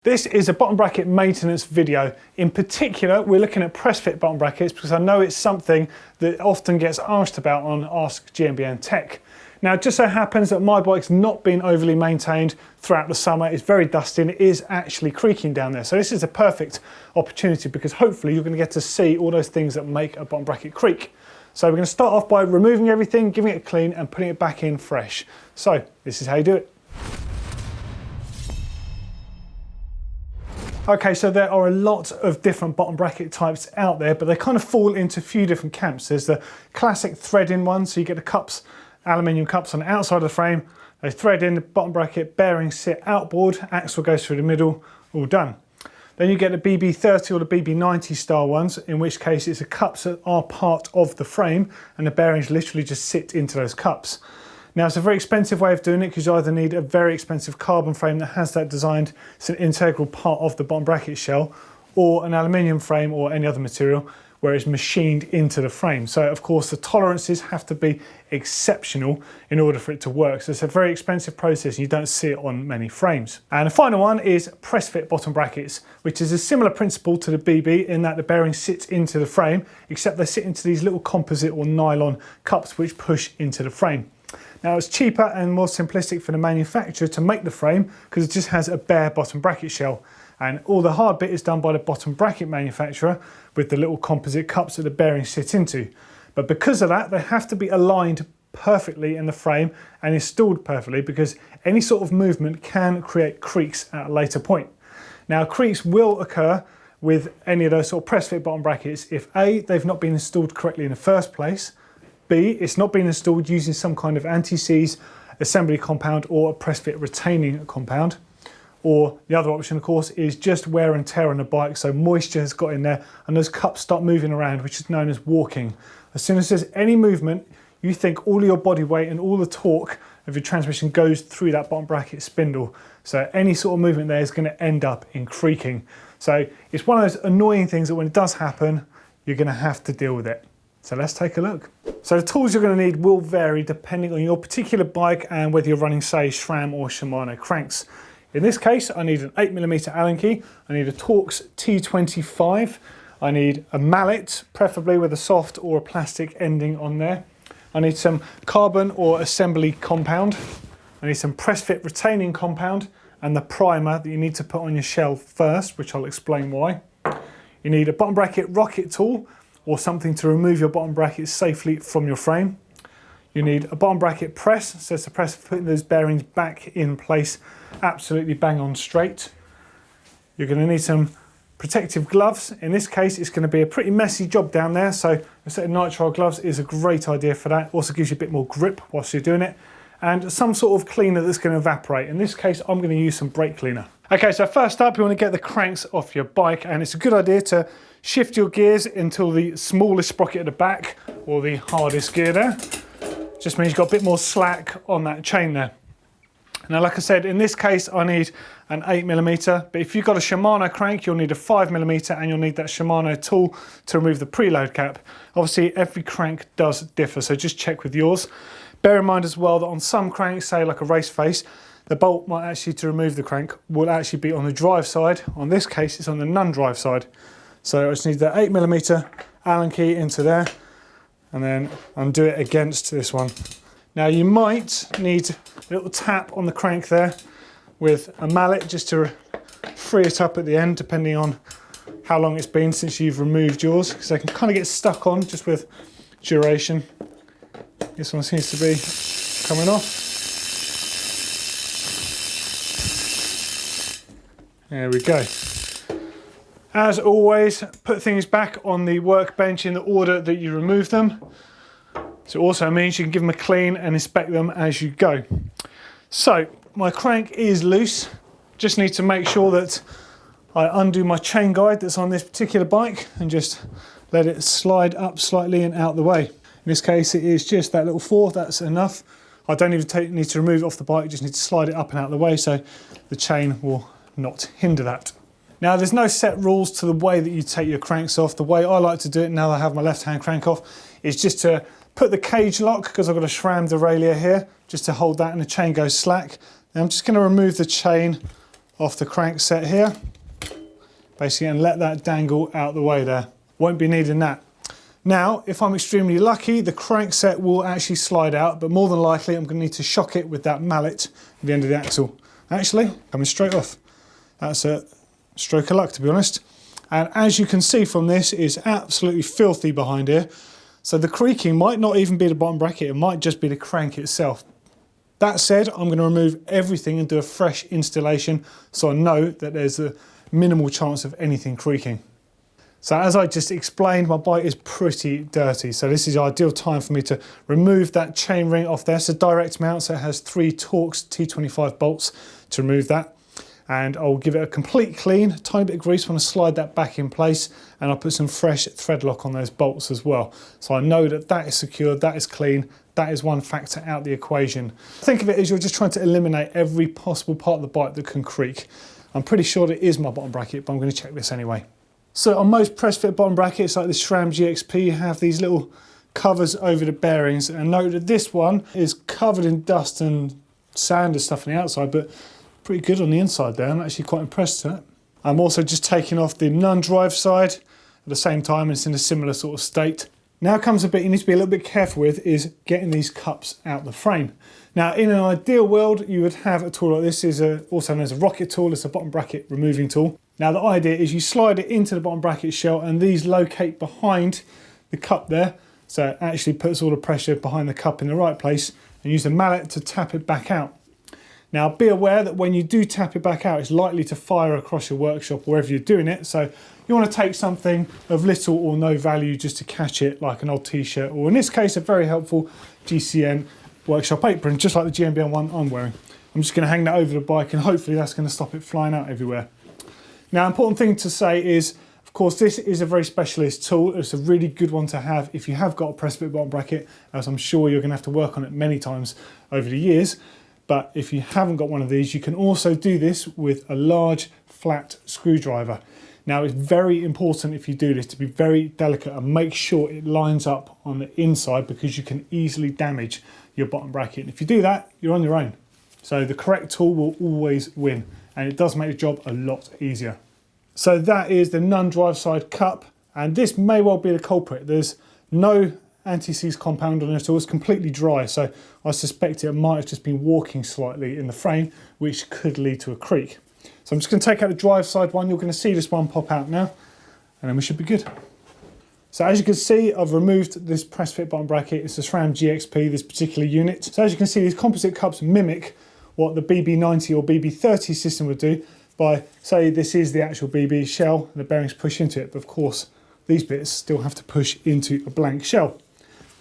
This is a bottom bracket maintenance video. In particular, we're looking at press fit bottom brackets because I know it's something that often gets asked about on Ask GMBN Tech. Now, it just so happens that my bike's not been overly maintained throughout the summer. It's very dusty and it is actually creaking down there. So this is a perfect opportunity because hopefully you're going to get to see all those things that make a bottom bracket creak. So we're going to start off by removing everything, giving it a clean and putting it back in fresh. So this is how you do it. Okay, so there are a lot of different bottom bracket types out there, but they kind of fall into a few different camps. There's the classic thread-in one, so you get the cups, aluminium cups on the outside of the frame, they thread in the bottom bracket, bearings sit outboard, axle goes through the middle, all done. Then you get the BB30 or the BB90 style ones, in which case it's the cups that are part of the frame and the bearings literally just sit into those cups. Now, it's a very expensive way of doing it because you either need a very expensive carbon frame that has that designed, it's an integral part of the bottom bracket shell, or an aluminium frame or any other material where it's machined into the frame. So of course the tolerances have to be exceptional in order for it to work. So it's a very expensive process and you don't see it on many frames. And the final one is press fit bottom brackets, which is a similar principle to the BB in that the bearing sits into the frame, except they sit into these little composite or nylon cups which push into the frame. Now, it's cheaper and more simplistic for the manufacturer to make the frame because it just has a bare bottom bracket shell, and all the hard bit is done by the bottom bracket manufacturer with the little composite cups that the bearings sit into. But because of that, they have to be aligned perfectly in the frame and installed perfectly because any sort of movement can create creaks at a later point. Now, creaks will occur with any of those sort of press fit bottom brackets if A, they've not been installed correctly in the first place, B, it's not been installed using some kind of anti-seize assembly compound or a press fit retaining compound. Or the other option, of course, is just wear and tear on the bike, so moisture has got in there and those cups start moving around, which is known as walking. As soon as there's any movement, you think all your body weight and all the torque of your transmission goes through that bottom bracket spindle. So any sort of movement there is going to end up in creaking. So it's one of those annoying things that when it does happen, you're going to have to deal with it. So let's take a look. So the tools you're going to need will vary depending on your particular bike and whether you're running, say, SRAM or Shimano cranks. In this case, I need an 8mm Allen key, I need a Torx T25, I need a mallet, preferably with a soft or a plastic ending on there. I need some carbon or assembly compound, I need some press fit retaining compound, and the primer that you need to put on your shell first, which I'll explain why. You need a bottom bracket rocket tool, or something to remove your bottom bracket safely from your frame. You need a bottom bracket press, so it's a press for putting those bearings back in place, absolutely bang on straight. You're going to need some protective gloves. In this case, it's going to be a pretty messy job down there, so a set of nitrile gloves is a great idea for that. Also gives you a bit more grip whilst you're doing it. And some sort of cleaner that's going to evaporate. In this case, I'm going to use some brake cleaner. Okay, so first up, you want to get the cranks off your bike, and it's a good idea to shift your gears until the smallest sprocket at the back, or the hardest gear there. Just means you've got a bit more slack on that chain there. Now, like I said, in this case, I need an 8mm, but if you've got a Shimano crank, you'll need a 5mm, and you'll need that Shimano tool to remove the preload cap. Obviously, every crank does differ, so just check with yours. Bear in mind as well that on some cranks, say like a race face, the bolt might actually, to remove the crank, will actually be on the drive side. On this case, it's on the non-drive side. So I just need that 8mm Allen key into there and then undo it against this one. Now you might need a little tap on the crank there with a mallet just to free it up at the end, depending on how long it's been since you've removed yours, because they can kind of get stuck on just with duration. This one seems to be coming off. There we go. As always, put things back on the workbench in the order that you remove them. So it also means you can give them a clean and inspect them as you go. So my crank is loose. Just need to make sure that I undo my chain guide that's on this particular bike and just let it slide up slightly and out the way. In this case, it is just that little 4, that's enough. I don't even need to remove it off the bike, just need to slide it up and out of the way so the chain will not hinder that. Now, there's no set rules to the way that you take your cranks off. The way I like to do it now that I have my left hand crank off is just to put the cage lock, because I've got a SRAM derailleur here, just to hold that and the chain goes slack. Now I'm just going to remove the chain off the crankset here, basically, and let that dangle out the way there. Won't be needing that. Now, if I'm extremely lucky, the crankset will actually slide out, but more than likely I'm going to need to shock it with that mallet at the end of the axle. Actually, coming straight off. That's a stroke of luck, to be honest. And as you can see from this, it's absolutely filthy behind here. So the creaking might not even be the bottom bracket, it might just be the crank itself. That said, I'm going to remove everything and do a fresh installation so I know that there's a minimal chance of anything creaking. So as I just explained, my bike is pretty dirty. So this is the ideal time for me to remove that chain ring off there. It's a direct mount, so it has 3 Torx T25 bolts to remove that. And I'll give it a complete clean, tiny bit of grease when I slide that back in place, and I'll put some fresh thread lock on those bolts as well. So I know that that is secure, that is clean, that is one factor out the equation. Think of it as you're just trying to eliminate every possible part of the bike that can creak. I'm pretty sure it is my bottom bracket, but I'm going to check this anyway. So on most press fit bottom brackets like the SRAM GXP, you have these little covers over the bearings, and note that this one is covered in dust and sand and stuff on the outside, but pretty good on the inside there. I'm actually quite impressed with that. I'm also just taking off the non-drive side at the same time, and it's in a similar sort of state. Now comes a bit you need to be a little bit careful with, is getting these cups out the frame. Now in an ideal world you would have a tool like this, is also known as a rocket tool. It's a bottom bracket removing tool. Now the idea is you slide it into the bottom bracket shell and these locate behind the cup there, so it actually puts all the pressure behind the cup in the right place, and use the mallet to tap it back out. Now be aware that when you do tap it back out, it's likely to fire across your workshop wherever you're doing it, so you want to take something of little or no value just to catch it, like an old t-shirt, or in this case a very helpful GCN workshop apron, just like the GMBN one I'm wearing. I'm just going to hang that over the bike and hopefully that's going to stop it flying out everywhere. Now, important thing to say is, of course, this is a very specialist tool. It's a really good one to have if you have got a press fit bottom bracket, as I'm sure you're going to have to work on it many times over the years. But if you haven't got one of these, you can also do this with a large flat screwdriver. Now, it's very important if you do this to be very delicate and make sure it lines up on the inside, because you can easily damage your bottom bracket. If you do that, you're on your own. So the correct tool will always win, and it does make the job a lot easier. So that is the non-drive side cup, and this may well be the culprit. There's no anti-seize compound on it at all. It's completely dry, so I suspect it might have just been walking slightly in the frame, which could lead to a creak. So I'm just going to take out the drive side one. You're going to see this one pop out now, and then we should be good. So as you can see, I've removed this press fit bottom bracket. It's a SRAM GXP, this particular unit. So as you can see, these composite cups mimic what the BB90 or BB30 system would do by, say, this is the actual BB shell and the bearings push into it, but of course these bits still have to push into a blank shell.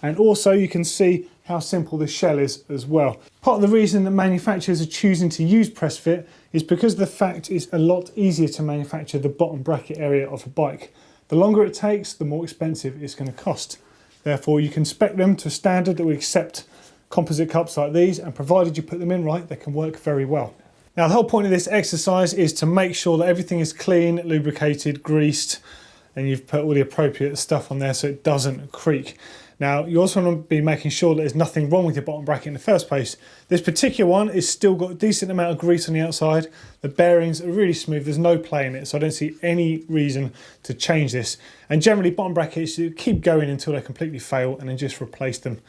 And also you can see how simple the shell is as well. Part of the reason that manufacturers are choosing to use press fit is because of the fact it's a lot easier to manufacture the bottom bracket area of a bike. The longer it takes, the more expensive it's going to cost. Therefore, you can spec them to a standard that we accept composite cups like these, and provided you put them in right, they can work very well. Now, the whole point of this exercise is to make sure that everything is clean, lubricated, greased, and you've put all the appropriate stuff on there so it doesn't creak. Now, you also want to be making sure that there's nothing wrong with your bottom bracket in the first place. This particular one is still got a decent amount of grease on the outside. The bearings are really smooth. There's no play in it, so I don't see any reason to change this. And generally, bottom brackets, you keep going until they completely fail and then just replace them.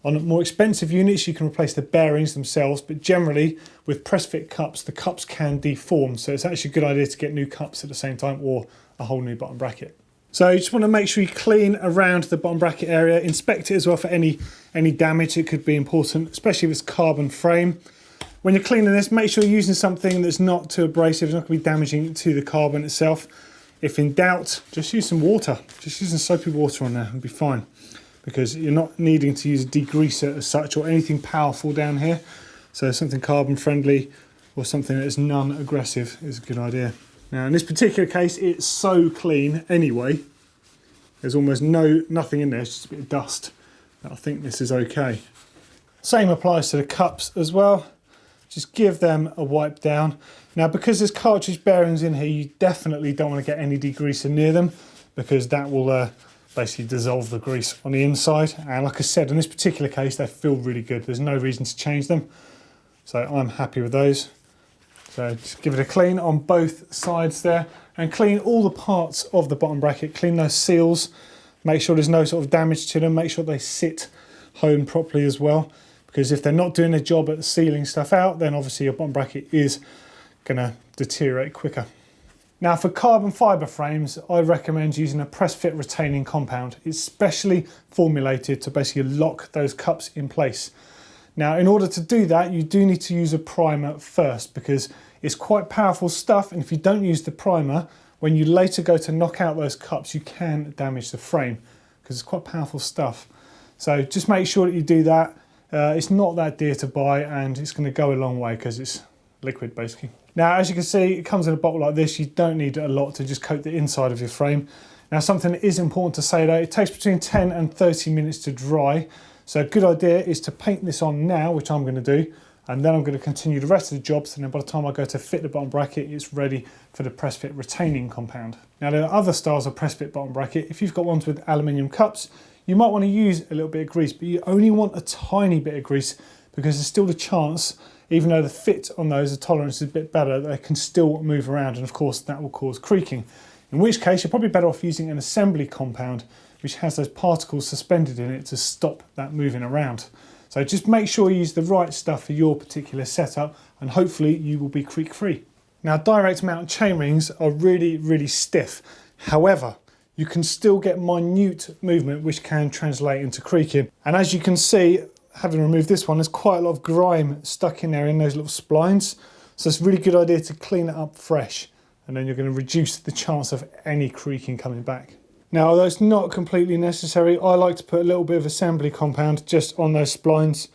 On more expensive units, you can replace the bearings themselves, but generally, with press fit cups, the cups can deform. So it's actually a good idea to get new cups at the same time, or a whole new bottom bracket. So you just want to make sure you clean around the bottom bracket area, inspect it as well for any damage. It could be important, especially if it's carbon frame. When you're cleaning this, make sure you're using something that's not too abrasive, it's not going to be damaging to the carbon itself. If in doubt, just use some water. Just using soapy water on there will be fine, because you're not needing to use a degreaser as such or anything powerful down here. So something carbon friendly or something that is non-aggressive is a good idea. Now in this particular case, it's so clean anyway. There's almost nothing in there, it's just a bit of dust. I think this is okay. Same applies to the cups as well. Just give them a wipe down. Now because there's cartridge bearings in here, you definitely don't want to get any degreaser near them, because that will basically dissolve the grease on the inside. And like I said, in this particular case, they feel really good. There's no reason to change them. So I'm happy with those. So just give it a clean on both sides there, and clean all the parts of the bottom bracket. Clean those seals, make sure there's no sort of damage to them, make sure they sit home properly as well, because if they're not doing a job at sealing stuff out, then obviously your bottom bracket is going to deteriorate quicker. Now for carbon fibre frames, I recommend using a press fit retaining compound. It's specially formulated to basically lock those cups in place. Now in order to do that, you do need to use a primer first, because it's quite powerful stuff, and if you don't use the primer, when you later go to knock out those cups, you can damage the frame, because it's quite powerful stuff. So just make sure that you do that. It's not that dear to buy, and it's going to go a long way because it's liquid basically. Now as you can see, it comes in a bottle like this. You don't need a lot to just coat the inside of your frame. Now something that is important to say though, it takes between 10 and 30 minutes to dry. So a good idea is to paint this on now, which I'm going to do, and then I'm going to continue the rest of the jobs, and then by the time I go to fit the bottom bracket, it's ready for the press fit retaining compound. Now there are other styles of press fit bottom bracket. If you've got ones with aluminium cups, you might want to use a little bit of grease, but you only want a tiny bit of grease, because there's still the chance, even though the fit on those, the tolerance is a bit better, they can still move around, and of course that will cause creaking. In which case you're probably better off using an assembly compound which has those particles suspended in it to stop that moving around. So just make sure you use the right stuff for your particular setup, and hopefully you will be creak free. Now direct mount chain rings are really stiff. However, you can still get minute movement which can translate into creaking. And as you can see, having removed this one, there's quite a lot of grime stuck in there in those little splines. So it's a really good idea to clean it up fresh, and then you're going to reduce the chance of any creaking coming back. Now, although it's not completely necessary, I like to put a little bit of assembly compound just on those splines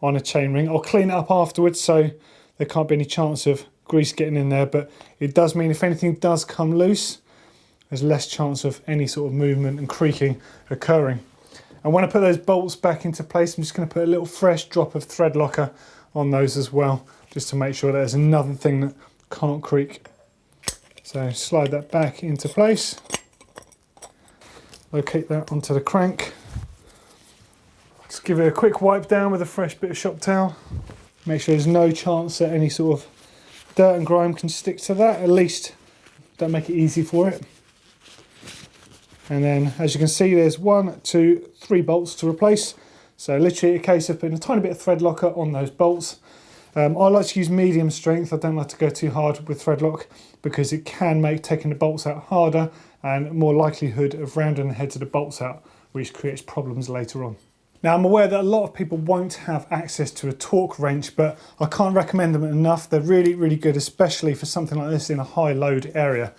on a chain ring. I'll clean it up afterwards so there can't be any chance of grease getting in there, but it does mean if anything does come loose, there's less chance of any sort of movement and creaking occurring. And when I put those bolts back into place, I'm just going to put a little fresh drop of thread locker on those as well, just to make sure there's another thing that can't creak. So slide that back into place. Locate that onto the crank. Just give it a quick wipe down with a fresh bit of shop towel. Make sure there's no chance that any sort of dirt and grime can stick to that. At least don't make it easy for it. And then as you can see, there's 1, 2, 3 bolts to replace. So literally a case of putting a tiny bit of thread locker on those bolts. I like to use medium strength. I don't like to go too hard with thread lock, because it can make taking the bolts out harder and more likelihood of rounding the heads of the bolts out, which creates problems later on. Now I'm aware that a lot of people won't have access to a torque wrench, but I can't recommend them enough. They're really good, especially for something like this in a high load area.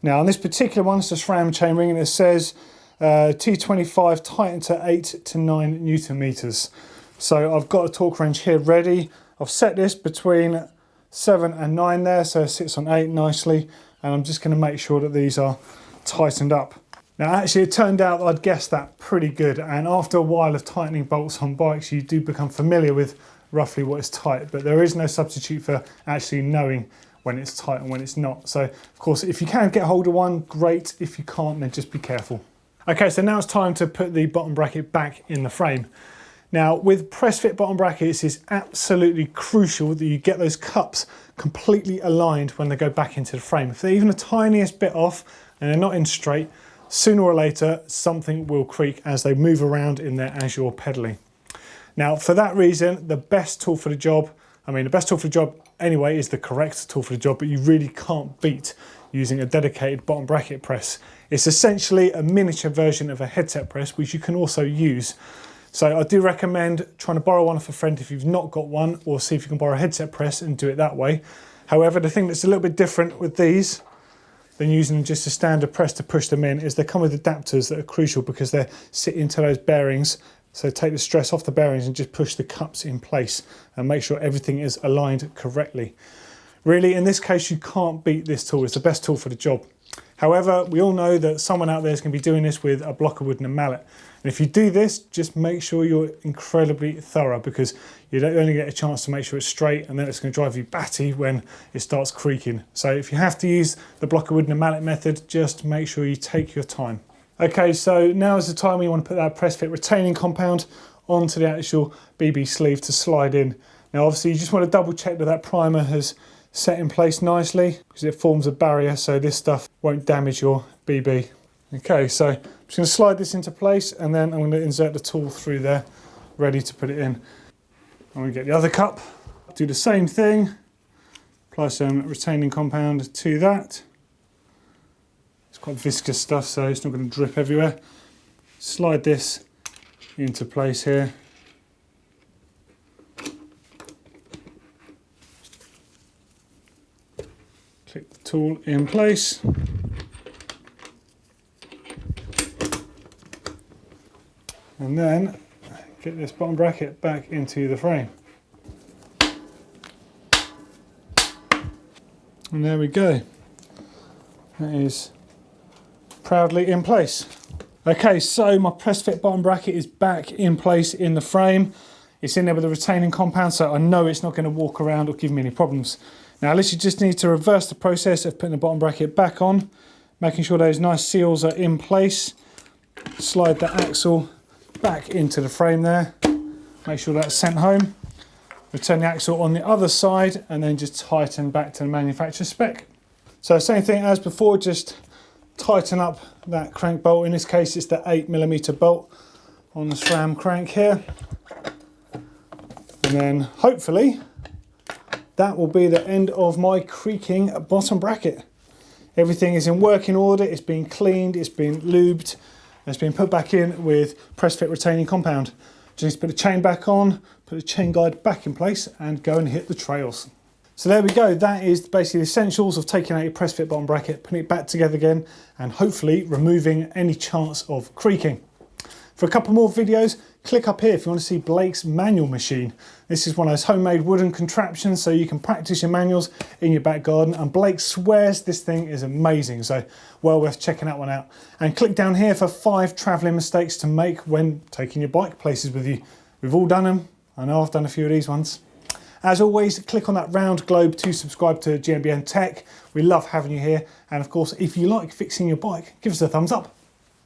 Now on this particular one, it's a SRAM chain ring, and it says T25 tighten to 8 to 9 Newton meters. So I've got a torque wrench here ready. I've set this between 7 and 9 there, so it sits on 8 nicely, and I'm just going to make sure that these are tightened up. Now actually it turned out that I'd guessed that pretty good, and after a while of tightening bolts on bikes, you do become familiar with roughly what is tight, but there is no substitute for actually knowing when it's tight and when it's not. So of course, if you can get hold of one, great. If you can't, then just be careful. Okay, so now it's time to put the bottom bracket back in the frame. Now with press fit bottom brackets, it's absolutely crucial that you get those cups completely aligned when they go back into the frame. If they're even the tiniest bit off and they're not in straight, sooner or later something will creak as they move around in there as you're pedaling. Now for that reason, the best tool for the job, the best tool for the job anyway is the correct tool for the job, but you really can't beat using a dedicated bottom bracket press. It's essentially a miniature version of a headset press, which you can also use. So I do recommend trying to borrow one off a friend if you've not got one, or see if you can borrow a headset press and do it that way. However, the thing that's a little bit different with these than using just a standard press to push them in is they come with adapters that are crucial, because they sit into those bearings. So take the stress off the bearings and just push the cups in place and make sure everything is aligned correctly. Really, in this case, you can't beat this tool. It's the best tool for the job. However, we all know that someone out there is going to be doing this with a block of wood and a mallet. And if you do this, just make sure you're incredibly thorough, because you don't only get a chance to make sure it's straight, and then it's going to drive you batty when it starts creaking. So if you have to use the block of wood and a mallet method, just make sure you take your time. Okay, so now is the time we want to put that press fit retaining compound onto the actual BB sleeve to slide in. Now obviously you just want to double check that that primer has set in place nicely because it forms a barrier so this stuff won't damage your BB. Okay, so I'm just going to slide this into place and then I'm going to insert the tool through there, ready to put it in. I'm going to get the other cup, do the same thing, apply some retaining compound to that. It's quite viscous stuff, so it's not going to drip everywhere. Slide this into place here. Click the tool in place. And then get this bottom bracket back into the frame. And there we go. That is proudly in place. Okay, so my press fit bottom bracket is back in place in the frame. It's in there with a retaining compound, so I know it's not going to walk around or give me any problems. Now, Alicia just needs to reverse the process of putting the bottom bracket back on, making sure those nice seals are in place. Slide the axle back into the frame there, make sure that's sent home. Return the axle on the other side and then just tighten back to the manufacturer spec. So same thing as before, just tighten up that crank bolt. In this case it's the 8mm bolt on the SRAM crank here. And then hopefully that will be the end of my creaking bottom bracket. Everything is in working order, it's been cleaned, it's been lubed, it's been put back in with press fit retaining compound. Just need to put the chain back on, put the chain guide back in place and go and hit the trails. So there we go, that is basically the essentials of taking out your press fit bottom bracket, putting it back together again and hopefully removing any chance of creaking. For a couple more videos, click up here if you want to see Blake's manual machine. This is one of those homemade wooden contraptions so you can practice your manuals in your back garden, and Blake swears this thing is amazing, so well worth checking that one out. And click down here for 5 travelling mistakes to make when taking your bike places with you. We've all done them. I know I've done a few of these ones. As always, click on that round globe to subscribe to GMBN Tech. We love having you here. And of course, if you like fixing your bike, give us a thumbs up.